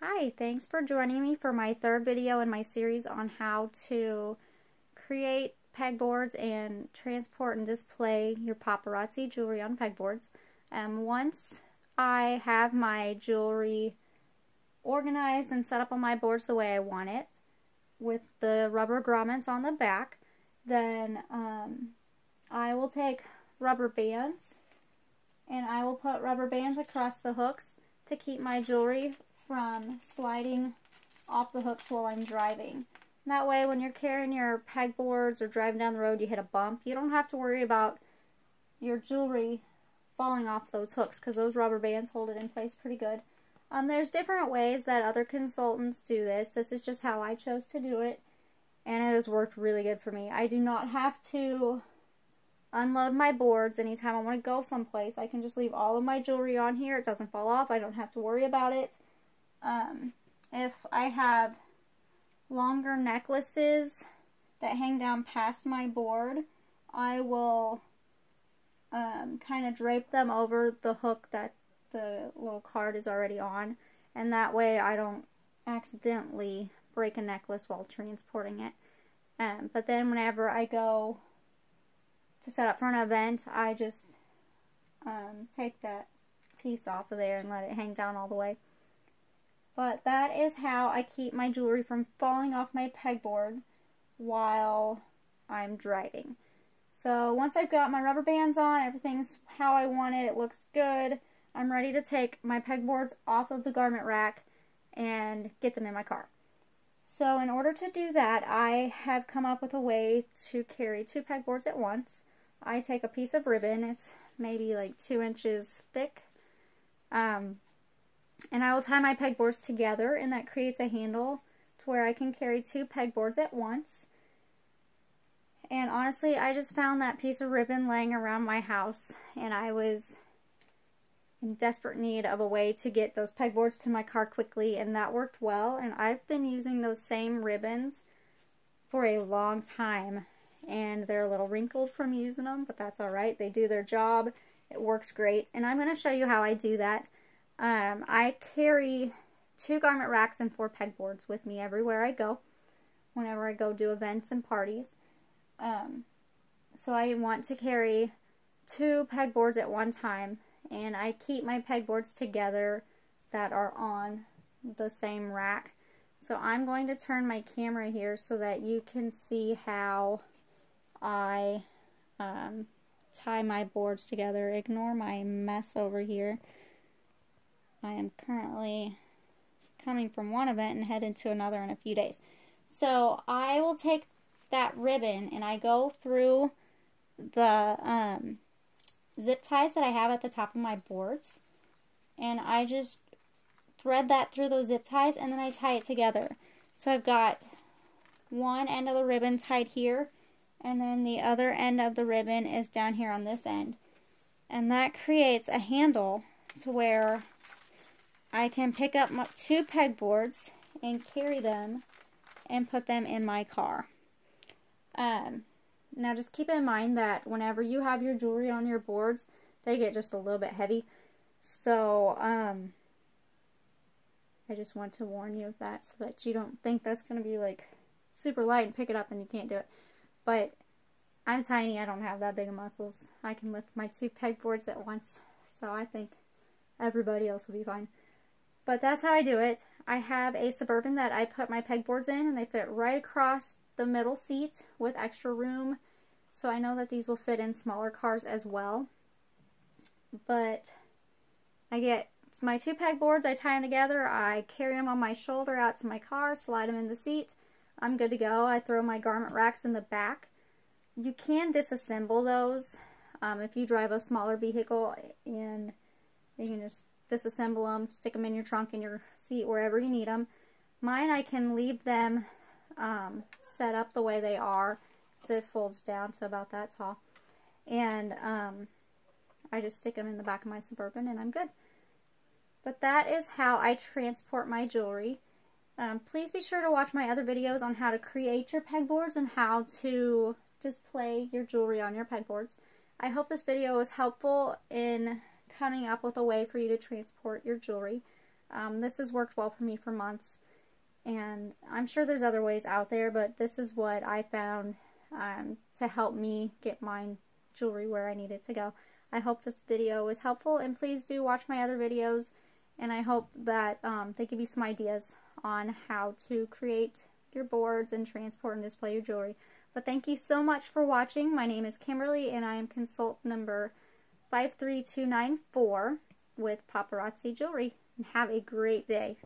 Hi, thanks for joining me for my third video in my series on how to create pegboards and transport and display your paparazzi jewelry on pegboards. Once I have my jewelry organized and set up on my boards the way I want it, with the rubber grommets on the back, then I will take rubber bands and I will put rubber bands across the hooks to keep my jewelry from sliding off the hooks while I'm driving. That way when you're carrying your pegboards or driving down the road, you hit a bump, you don't have to worry about your jewelry falling off those hooks because those rubber bands hold it in place pretty good. There's different ways that other consultants do this. This is just how I chose to do it, and it has worked really good for me. I do not have to unload my boards anytime I want to go someplace. I can just leave all of my jewelry on here. It doesn't fall off. I don't have to worry about it. If I have longer necklaces that hang down past my board, I will kind of drape them over the hook that the little card is already on, and that way I don't accidentally break a necklace while transporting it. But then whenever I go to set up for an event, I just take that piece off of there and let it hang down all the way. But that is how I keep my jewelry from falling off my pegboard while I'm driving. So once I've got my rubber bands on, everything's how I want it, it looks good, I'm ready to take my pegboards off of the garment rack and get them in my car. So in order to do that, I have come up with a way to carry two pegboards at once. I take a piece of ribbon, it's maybe like 2 inches thick, and I will tie my pegboards together, and that creates a handle to where I can carry two pegboards at once. And honestly, I just found that piece of ribbon laying around my house, and I was in desperate need of a way to get those pegboards to my car quickly, and that worked well. And I've been using those same ribbons for a long time, and they're a little wrinkled from using them, but that's alright. They do their job. It works great, and I'm going to show you how I do that. I carry 2 garment racks and 4 pegboards with me everywhere I go, whenever I go do events and parties. So I want to carry 2 pegboards at one time, and I keep my pegboards together that are on the same rack. So I'm going to turn my camera here so that you can see how I tie my boards together. Ignore my mess over here. I am currently coming from one event and headed to another in a few days. So I will take that ribbon and I go through the zip ties that I have at the top of my boards, and I just thread that through those zip ties, and then I tie it together. So I've got one end of the ribbon tied here, and then the other end of the ribbon is down here on this end, and that creates a handle to where I can pick up my 2 pegboards and carry them and put them in my car. Now just keep in mind that whenever you have your jewelry on your boards, they get just a little bit heavy. So I just want to warn you of that so that you don't think that's going to be like super light and pick it up and you can't do it. But I'm tiny, I don't have that big of muscles. I can lift my 2 pegboards at once, so I think everybody else will be fine. But that's how I do it. I have a Suburban that I put my pegboards in, and they fit right across the middle seat with extra room. So I know that these will fit in smaller cars as well. But I get my 2 pegboards, I tie them together, I carry them on my shoulder out to my car, slide them in the seat. I'm good to go. I throw my garment racks in the back. You can disassemble those if you drive a smaller vehicle, and you can just disassemble them, stick them in your trunk, in your seat, wherever you need them. Mine, I can leave them set up the way they are, so it folds down to about that tall. And I just stick them in the back of my Suburban, and I'm good. But that is how I transport my jewelry. Please be sure to watch my other videos on how to create your pegboards and how to display your jewelry on your pegboards. I hope this video was helpful in coming up with a way for you to transport your jewelry. This has worked well for me for months, and I'm sure there's other ways out there, but this is what I found to help me get my jewelry where I need it to go. I hope this video was helpful, and please do watch my other videos, and I hope that they give you some ideas on how to create your boards and transport and display your jewelry. But thank you so much for watching. My name is Kimberly, and I am consultant number 53294 with Paparazzi Jewelry. And have a great day.